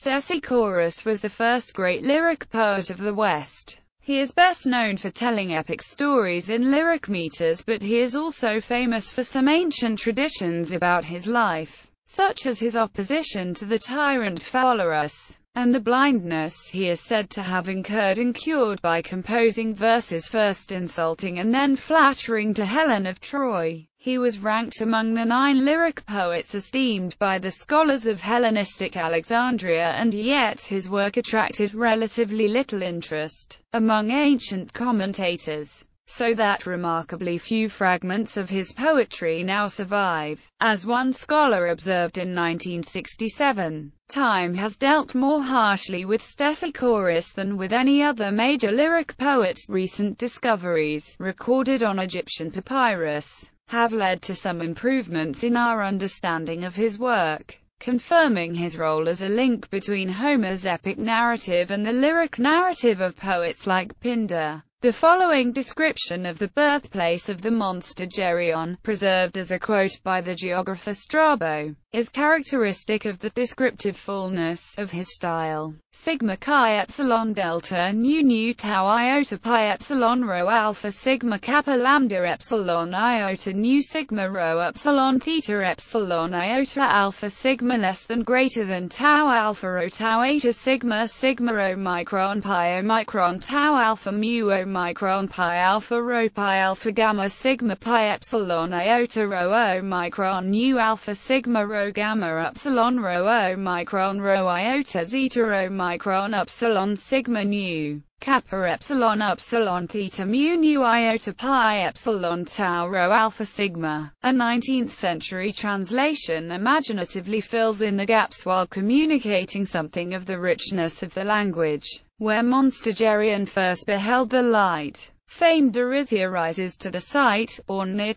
Stesichorus was the first great lyric poet of the West. He is best known for telling epic stories in lyric meters, but he is also famous for some ancient traditions about his life, such as his opposition to the tyrant Phalaris, and the blindness he is said to have incurred and cured by composing verses first insulting and then flattering to Helen of Troy. He was ranked among the 9 lyric poets esteemed by the scholars of Hellenistic Alexandria, and yet his work attracted relatively little interest among ancient commentators, so that remarkably few fragments of his poetry now survive. As one scholar observed in 1967, time has dealt more harshly with Stesichorus than with any other major lyric poet. Recent discoveries, recorded on Egyptian papyrus, have led to some improvements in our understanding of his work, confirming his role as a link between Homer's epic narrative and the lyric narrative of poets like Pindar. The following description of the birthplace of the monster Geryon, preserved as a quote by the geographer Strabo, is characteristic of the descriptive fullness of his style. Sigma chi epsilon delta nu tau iota pi epsilon rho alpha sigma kappa lambda epsilon iota nu sigma rho epsilon theta epsilon iota alpha sigma less than greater than tau alpha rho tau eta sigma sigma omicron pi omicron tau alpha mu omicron pi alpha rho pi alpha gamma sigma pi epsilon iota rho omicron nu alpha sigma rho gamma epsilon rho omicron rho iota zeta omicron epsilon sigma nu kappa epsilon theta mu nu iota pi epsilon tau rho alpha sigma. A 19th century translation imaginatively fills in the gaps while communicating something of the richness of the language. Where monster Geryon first beheld the light, famed Dorythea rises to the sight, or near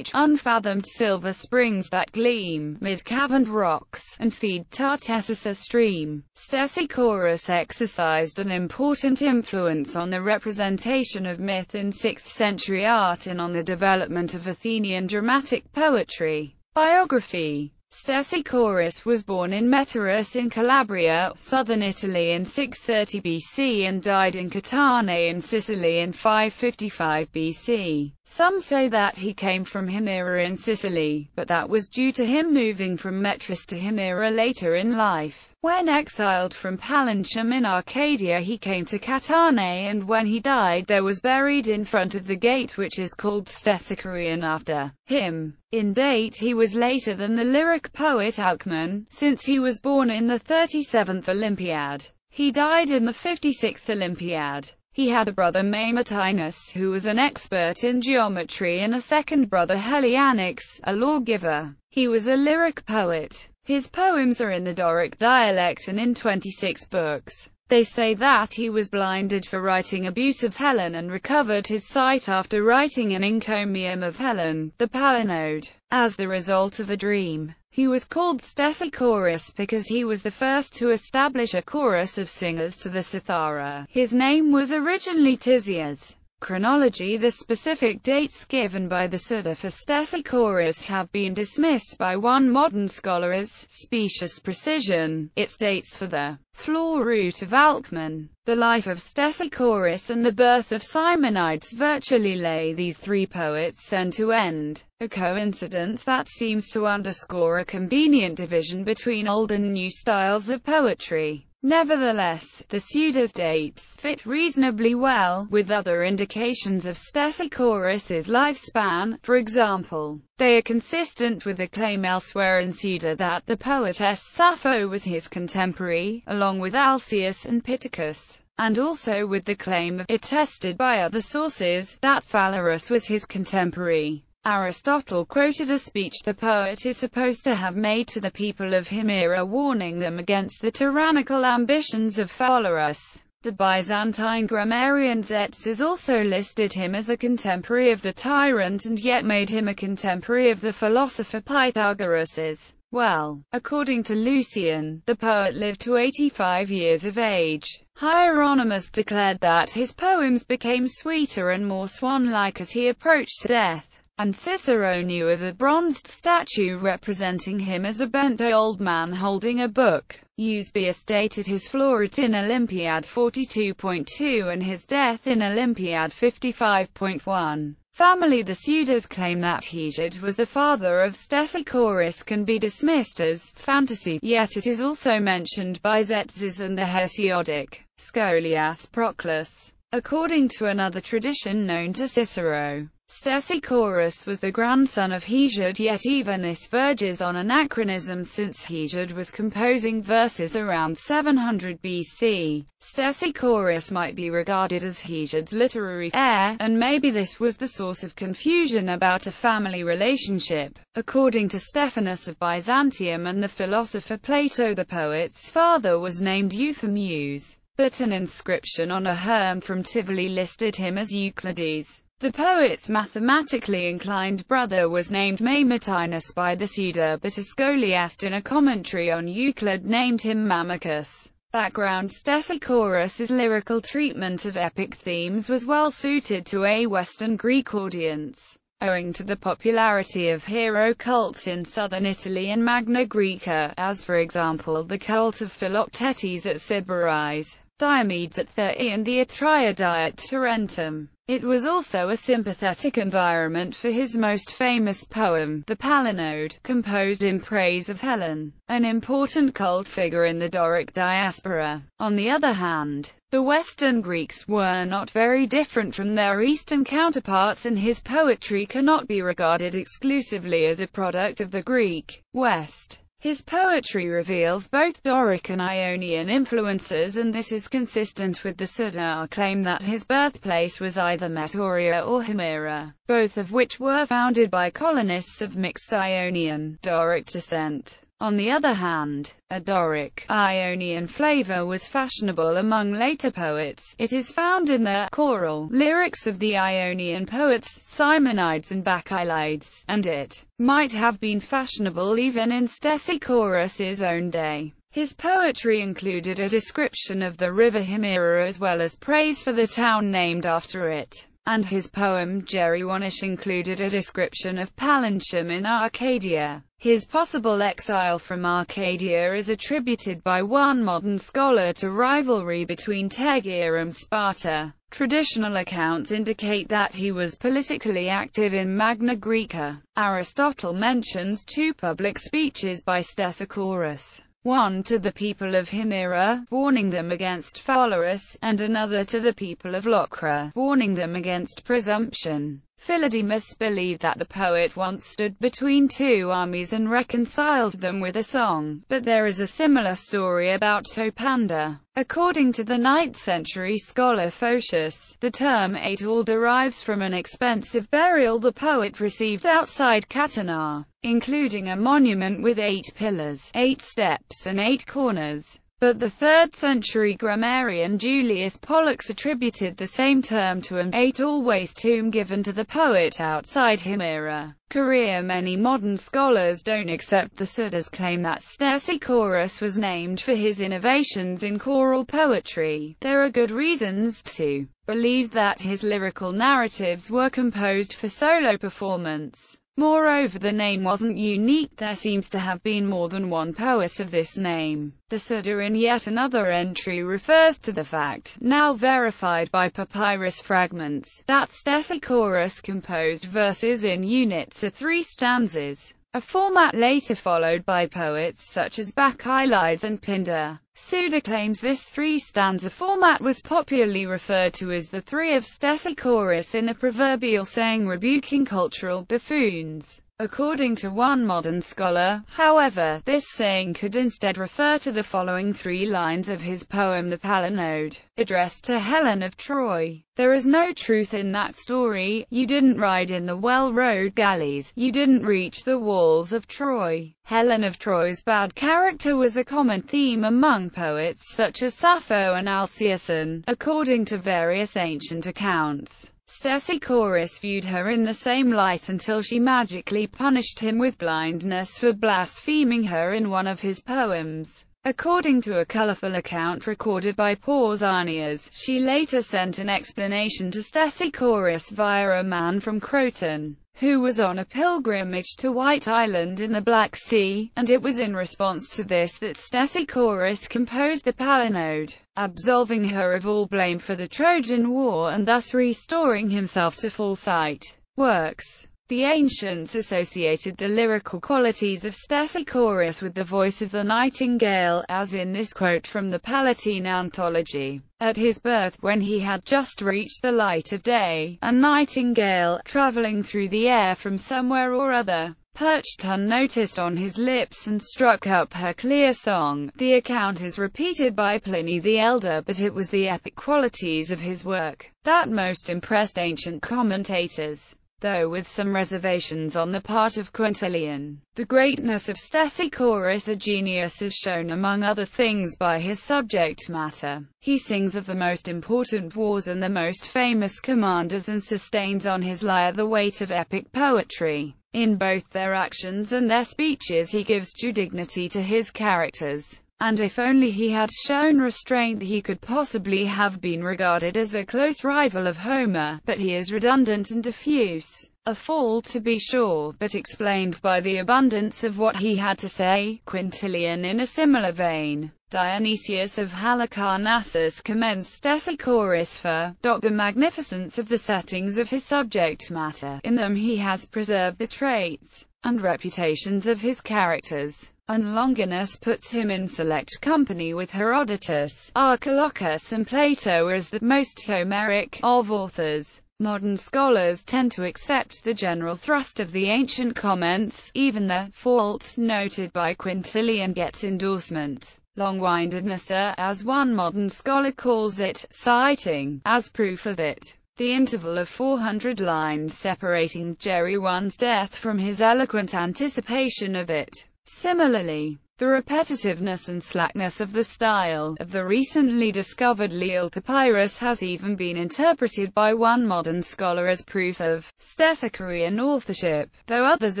unfathomed silver springs that gleam mid caverned rocks, and feed Tartessus stream. Stesichorus exercised an important influence on the representation of myth in 6th century art and on the development of Athenian dramatic poetry. Biography. Stesichorus was born in Meterus in Calabria, southern Italy in 630 BC and died in Catane in Sicily in 555 BC. Some say that he came from Himera in Sicily, but that was due to him moving from Metris to Himera later in life. When exiled from Palinchum in Arcadia, he came to Catane, and when he died there was buried in front of the gate which is called Stesichorion after him. In date he was later than the lyric poet Alcman, since he was born in the 37th Olympiad. He died in the 56th Olympiad. He had a brother Mamertinus, who was an expert in geometry, and a second brother Helianix, a lawgiver. He was a lyric poet. His poems are in the Doric dialect and in 26 books. They say that he was blinded for writing abuse of Helen and recovered his sight after writing an encomium of Helen, the palinode, as the result of a dream. He was called Stesichorus because he was the first to establish a chorus of singers to the cithara. His name was originally Tisias. Chronology. The specific dates given by the Suda for Stesichorus have been dismissed by one modern scholar as specious precision. Its dates for the floor root of Alcman, the life of Stesichorus and the birth of Simonides virtually lay these 3 poets end to end, a coincidence that seems to underscore a convenient division between old and new styles of poetry. Nevertheless, the Suda's dates fit reasonably well with other indications of Stesichorus's lifespan. For example, they are consistent with the claim elsewhere in Suda that the poetess Sappho was his contemporary, along with Alcaeus and Pittacus, and also with the claim, attested by other sources, that Phalaris was his contemporary. Aristotle quoted a speech the poet is supposed to have made to the people of Himera warning them against the tyrannical ambitions of Phalaris. The Byzantine grammarian Tzetzes also listed him as a contemporary of the tyrant and yet made him a contemporary of the philosopher Pythagoras. Well, according to Lucian, the poet lived to 85 years of age. Hieronymus declared that his poems became sweeter and more swan-like as he approached death. and Cicero knew of a bronzed statue representing him as a bent old man holding a book. Eusebius dated his flight in Olympiad 42.2 and his death in Olympiad 55.1. Family. The pseudos claim that Hesiod was the father of Stesichorus can be dismissed as fantasy, yet it is also mentioned by Tzetzes and the Hesiodic Scholiast Proclus. According to another tradition known to Cicero, Stesichorus was the grandson of Hesiod, yet even this verges on anachronism since Hesiod was composing verses around 700 BC. Stesichorus might be regarded as Hesiod's literary heir, and maybe this was the source of confusion about a family relationship. According to Stephanus of Byzantium and the philosopher Plato, the poet's father was named Euphemus, but an inscription on a herm from Tivoli listed him as Euclides. The poet's mathematically inclined brother was named Mamertinus by the pseudo, but a scholiast in a commentary on Euclid named him Mamercus. Background. Stesichorus's lyrical treatment of epic themes was well suited to a Western Greek audience, owing to the popularity of hero cults in southern Italy and Magna Graecia, as for example the cult of Philoctetes at Sybaris, Diomedes at Thuii and the Atridae at Tarentum. It was also a sympathetic environment for his most famous poem, the Palinode, composed in praise of Helen, an important cult figure in the Doric diaspora. On the other hand, the Western Greeks were not very different from their Eastern counterparts, and his poetry cannot be regarded exclusively as a product of the Greek West. His poetry reveals both Doric and Ionian influences, and this is consistent with the Pseudo claim that his birthplace was either Metaura or Himera, both of which were founded by colonists of mixed Ionian, Doric descent. On the other hand, a Doric, Ionian flavor was fashionable among later poets. It is found in the choral lyrics of the Ionian poets Simonides and Bacchylides, and it might have been fashionable even in Stesichorus's own day. His poetry included a description of the river Himera as well as praise for the town named after it, and his poem Gerywanish included a description of Palinchum in Arcadia. His possible exile from Arcadia is attributed by one modern scholar to rivalry between Tegea and Sparta. Traditional accounts indicate that he was politically active in Magna Graecia. Aristotle mentions two public speeches by Stesichorus, one to the people of Himera, warning them against Phalaris, and another to the people of Locra, warning them against presumption. Philodemus believed that the poet once stood between two armies and reconciled them with a song, but there is a similar story about Topander. According to the 9th century scholar Photius, the term Aetol derives from an expensive burial the poet received outside Catana, including a monument with 8 pillars, 8 steps and 8 corners. But the 3rd century grammarian Julius Pollux attributed the same term to an Aetol tomb given to the poet outside Himera. Many modern scholars don't accept the Pseudo's claim that Stesichorus was named for his innovations in choral poetry. There are good reasons to believe that his lyrical narratives were composed for solo performance. Moreover, the name wasn't unique. There seems to have been more than one poet of this name. The Pseudo in yet another entry refers to the fact, now verified by papyrus fragments, that Stesichorus composed verses in units of 3 stanzas, a format later followed by poets such as Bacchylides and Pindar. Pseudo claims this 3-stanza format was popularly referred to as the 3 of Stesichorus in a proverbial saying rebuking cultural buffoons. According to one modern scholar, however, this saying could instead refer to the following 3 lines of his poem The Palinode, addressed to Helen of Troy. There is no truth in that story. You didn't ride in the well-rowed galleys. You didn't reach the walls of Troy. Helen of Troy's bad character was a common theme among poets such as Sappho and Alcestis, according to various ancient accounts. Stesichorus viewed her in the same light until she magically punished him with blindness for blaspheming her in one of his poems. According to a colorful account recorded by Pausanias, she later sent an explanation to Stesichorus via a man from Croton, who was on a pilgrimage to White Island in the Black Sea, and it was in response to this that Stesichorus composed the palinode, absolving her of all blame for the Trojan War and thus restoring himself to full sight. Works. The ancients associated the lyrical qualities of Stesichorus with the voice of the nightingale, as in this quote from the Palatine Anthology. At his birth, when he had just reached the light of day, a nightingale, traveling through the air from somewhere or other, perched unnoticed on his lips and struck up her clear song. The account is repeated by Pliny the Elder, but it was the epic qualities of his work that most impressed ancient commentators, though with some reservations on the part of Quintilian. The greatness of Stesichorus, a genius, is shown among other things by his subject matter. He sings of the most important wars and the most famous commanders and sustains on his lyre the weight of epic poetry. In both their actions and their speeches he gives due dignity to his characters, and if only he had shown restraint he could possibly have been regarded as a close rival of Homer, but he is redundant and diffuse. A fault, to be sure, but explained by the abundance of what he had to say. Quintilian, in a similar vein, Dionysius of Halicarnassus commends Stesichorus for the magnificence of the settings of his subject matter. In them he has preserved the traits and reputations of his characters, and Longinus puts him in select company with Herodotus, Archilochus and Plato as the most Homeric of authors. Modern scholars tend to accept the general thrust of the ancient comments. Even the fault noted by Quintilian gets endorsement. Long-windedness, as one modern scholar calls it, citing, as proof of it, the interval of 400 lines separating Geryone's death from his eloquent anticipation of it. Similarly, the repetitiveness and slackness of the style of the recently discovered Lille papyrus has even been interpreted by one modern scholar as proof of Stesichorian authorship, though others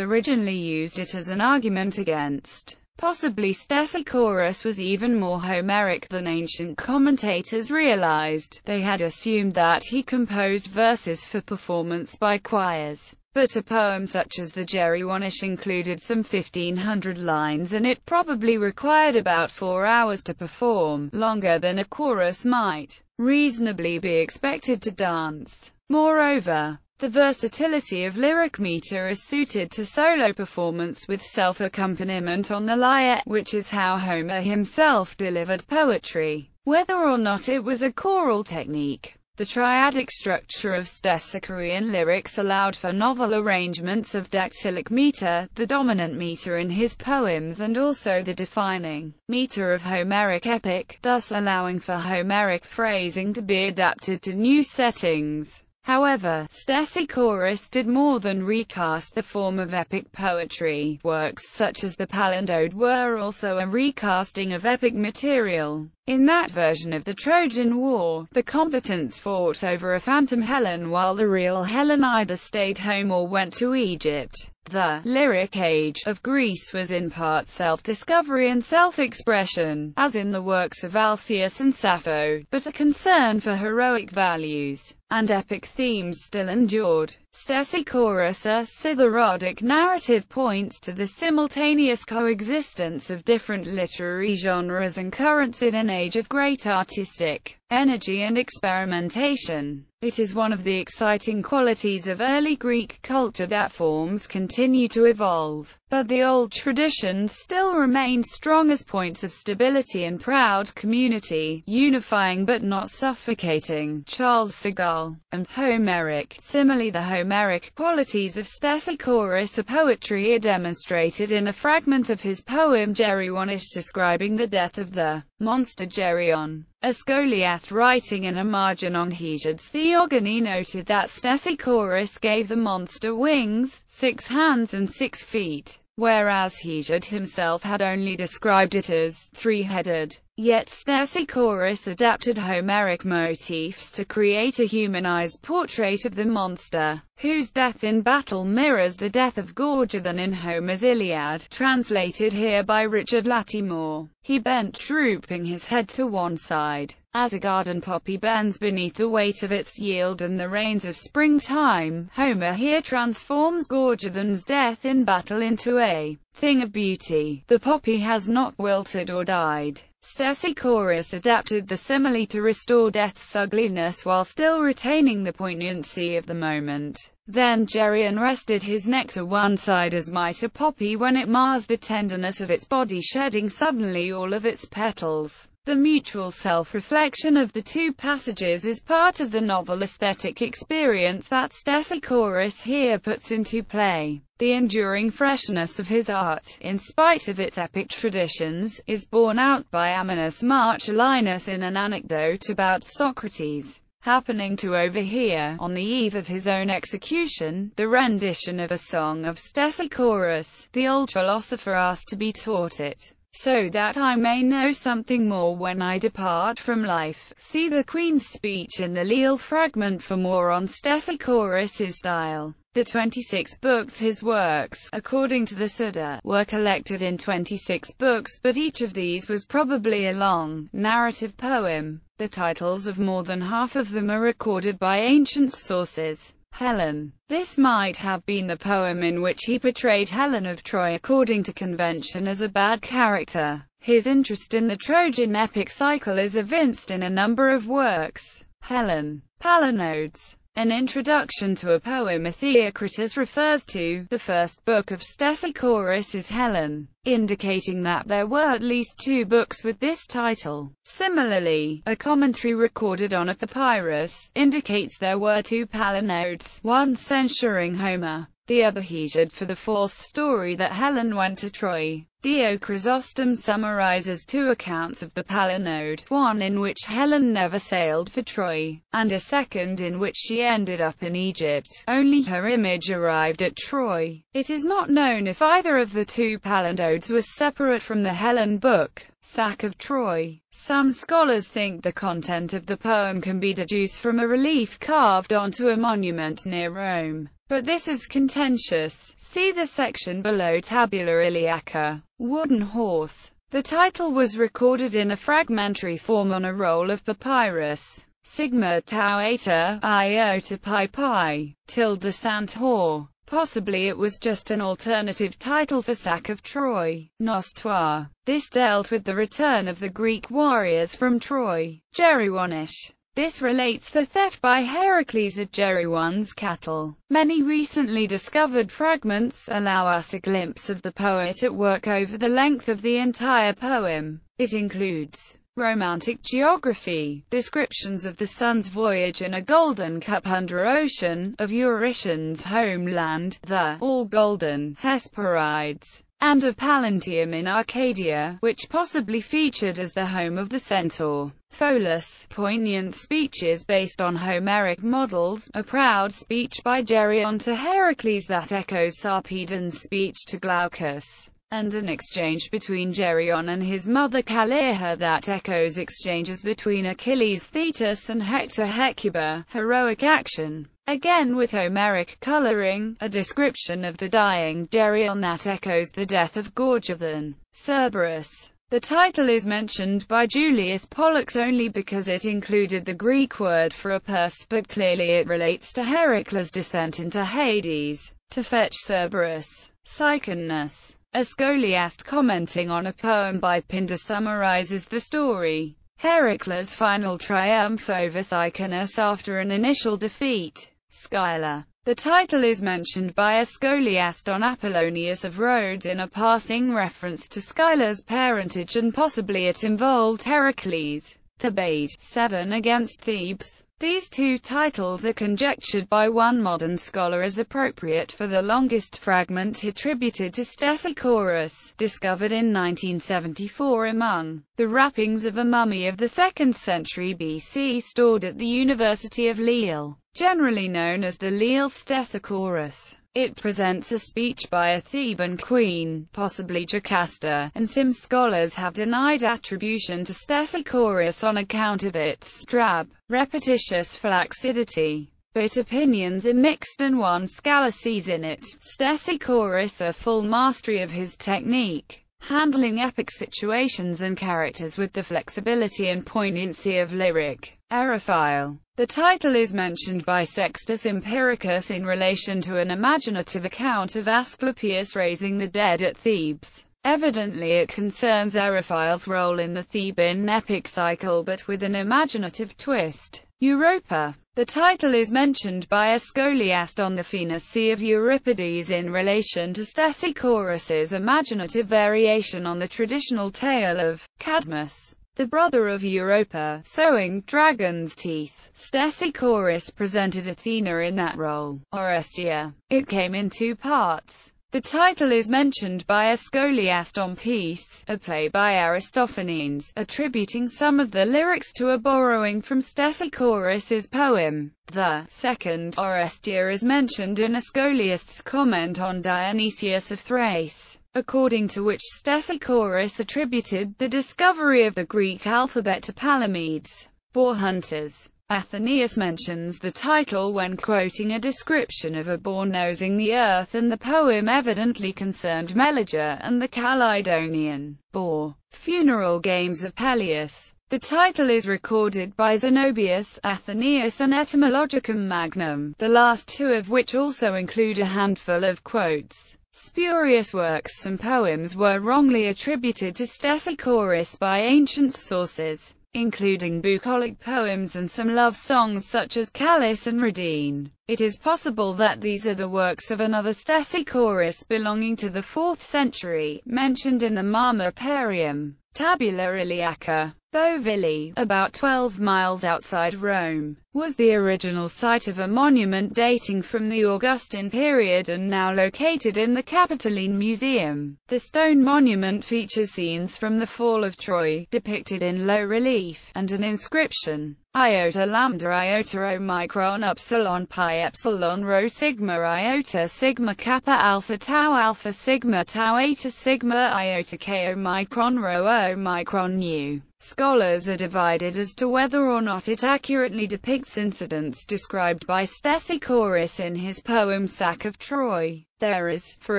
originally used it as an argument against. Possibly Stesichorus was even more Homeric than ancient commentators realized. They had assumed that he composed verses for performance by choirs. But a poem such as the Geryonish included some 1,500 lines and it probably required about 4 hours to perform, longer than a chorus might reasonably be expected to dance. Moreover, the versatility of lyric meter is suited to solo performance with self-accompaniment on the lyre, which is how Homer himself delivered poetry, whether or not it was a choral technique. The triadic structure of Stesichorian lyrics allowed for novel arrangements of dactylic meter, the dominant meter in his poems and also the defining meter of Homeric epic, thus allowing for Homeric phrasing to be adapted to new settings. However, Stesichorus did more than recast the form of epic poetry. Works such as the palinode were also a recasting of epic material. In that version of the Trojan War, the combatants fought over a phantom Helen while the real Helen either stayed home or went to Egypt. The lyric age of Greece was in part self-discovery and self-expression, as in the works of Alcaeus and Sappho, but a concern for heroic values and epic themes still endured. Stesichorus, a Cytherodic narrative, points to the simultaneous coexistence of different literary genres and currents in an age of great artistic energy and experimentation. It is one of the exciting qualities of early Greek culture that forms continue to evolve, but the old traditions still remain strong as points of stability and proud community, unifying but not suffocating. Charles Segal, and Homeric. Similarly, the Homeric qualities of Stesichorus' poetry are demonstrated in a fragment of his poem Geryonish describing the death of the monster Geryon. A scholiast writing in a margin on Hesiod's Theogony noted that Stesichorus gave the monster wings, 6 hands and 6 feet, whereas Hesiod himself had only described it as 3-headed. Yet Stesichorus adapted Homeric motifs to create a humanized portrait of the monster, whose death in battle mirrors the death of Gorgodon in Homer's Iliad, translated here by Richard Lattimore. He bent, drooping his head to one side, as a garden poppy bends beneath the weight of its yield and the rains of springtime. Homer here transforms Gorgodon's death in battle into a thing of beauty. The poppy has not wilted or died. Stesichorus adapted the simile to restore death's ugliness while still retaining the poignancy of the moment. Then Geryon rested his neck to one side as might a poppy when it mars the tenderness of its body, shedding suddenly all of its petals. The mutual self-reflection of the two passages is part of the novel aesthetic experience that Stesichorus here puts into play. The enduring freshness of his art, in spite of its epic traditions, is borne out by Ammianus Marcellinus in an anecdote about Socrates happening to overhear, on the eve of his own execution, the rendition of a song of Stesichorus. The old philosopher asked to be taught it, so that I may know something more when I depart from life. See the Queen's speech in the Leal fragment for more on Stesichorus's style. The 26 books. His works, according to the Suda, were collected in 26 books, but each of these was probably a long, narrative poem. The titles of more than half of them are recorded by ancient sources. Helen. This might have been the poem in which he portrayed Helen of Troy according to convention as a bad character. His interest in the Trojan epic cycle is evinced in a number of works. Helen. Palinodes. An introduction to a poem Theocritus refers to. The first book of Stesichorus is Helen, indicating that there were at least 2 books with this title. Similarly, a commentary recorded on a papyrus indicates there were 2 palinodes, one censuring Homer, the other heated for the false story that Helen went to Troy. Dio Chrysostom summarizes 2 accounts of the palinode, one in which Helen never sailed for Troy, and a second in which she ended up in Egypt. Only her image arrived at Troy. It is not known if either of the 2 palinodes was separate from the Helen book, Sack of Troy. Some scholars think the content of the poem can be deduced from a relief carved onto a monument near Rome, but this is contentious. See the section below. Tabula Iliaca. Wooden horse. The title was recorded in a fragmentary form on a roll of papyrus. Sigma Tau Eta, Iota Pi Pi, tilde Sant Hor. Possibly it was just an alternative title for Sack of Troy. Nostoi. This dealt with the return of the Greek warriors from Troy. Gerywanish. This relates the theft by Heracles of Geryone's cattle. Many recently discovered fragments allow us a glimpse of the poet at work over the length of the entire poem. It includes romantic geography, descriptions of the sun's voyage in a golden cup under ocean, of Eurytion's homeland, the all-golden Hesperides, and of Pallanteum in Arcadia, which possibly featured as the home of the centaur. Pholus, poignant speeches based on Homeric models, a proud speech by Geryon to Heracles that echoes Sarpedon's speech to Glaucus, and an exchange between Geryon and his mother Calliha that echoes exchanges between Achilles Thetis and Hector Hecuba, heroic action. Again with Homeric coloring, a description of the dying Geryon that echoes the death of Gorgodon. Cerberus. The title is mentioned by Julius Pollux only because it included the Greek word for a purse, but clearly it relates to Heracles' descent into Hades. To fetch Cerberus. Psychonus. A scholiast commenting on a poem by Pindar summarizes the story. Heracles' final triumph over Psychonus after an initial defeat. Scylla. The title is mentioned by a scholiast on Apollonius of Rhodes in a passing reference to Scylla's parentage, and possibly it involved Heracles. Thebaid. 7 against Thebes. These 2 titles are conjectured by one modern scholar as appropriate for the longest fragment attributed to Stesichorus, discovered in 1974 among the wrappings of a mummy of the 2nd century BC stored at the University of Lille, generally known as the Lille Stesichorus. It presents a speech by a Theban queen, possibly Jocasta, and some scholars have denied attribution to Stesichorus on account of its drab, repetitious flaccidity. But opinions are mixed, and one scholar sees in it, Stesichorus, a full mastery of his technique, handling epic situations and characters with the flexibility and poignancy of lyric. Aerophile. The title is mentioned by Sextus Empiricus in relation to an imaginative account of Asclepius raising the dead at Thebes. Evidently it concerns Aerophile's role in the Theban epic cycle, but with an imaginative twist. Europa. The title is mentioned by a scholiast on the Phoenacy of Euripides in relation to Stesichorus's imaginative variation on the traditional tale of Cadmus, the brother of Europa, sowing dragon's teeth. Stesichorus presented Athena in that role, Orestia. It came in two parts. The title is mentioned by a scholiast on Peace, a play by Aristophanes, attributing some of the lyrics to a borrowing from Stesichorus's poem. The second, Orestia, is mentioned in a scholiast's comment on Dionysius of Thrace, according to which Stesichorus attributed the discovery of the Greek alphabet to Palamedes, boar hunters. Athenaeus mentions the title when quoting a description of a boar nosing the earth, and the poem evidently concerned Meleger and the Calydonian boar funeral games of Peleus. The title is recorded by Zenobius, Athenaeus, and Etymologicum Magnum, the last two of which also include a handful of quotes. Spurious works. Some poems were wrongly attributed to Stesichorus by ancient sources, including bucolic poems and some love songs such as Callis and Radine. It is possible that these are the works of another Stesichorus belonging to the 4th century, mentioned in the Marmaparium. Tabula Iliaca. Bovilli, about 12 miles outside Rome, was the original site of a monument dating from the Augustan period and now located in the Capitoline Museum. The stone monument features scenes from the fall of Troy, depicted in low relief, and an inscription: iota lambda iota omicron upsilon pi epsilon rho sigma iota sigma kappa alpha sigma tau eta sigma iota k omicron rho omicron nu. Scholars are divided as to whether or not it accurately depicts incidents described by Stesichorus in his poem Sack of Troy. There is, for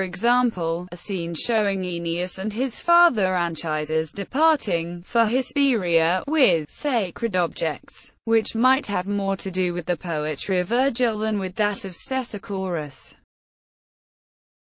example, a scene showing Aeneas and his father Anchises departing for Hesperia with sacred objects, which might have more to do with the poetry of Virgil than with that of Stesichorus.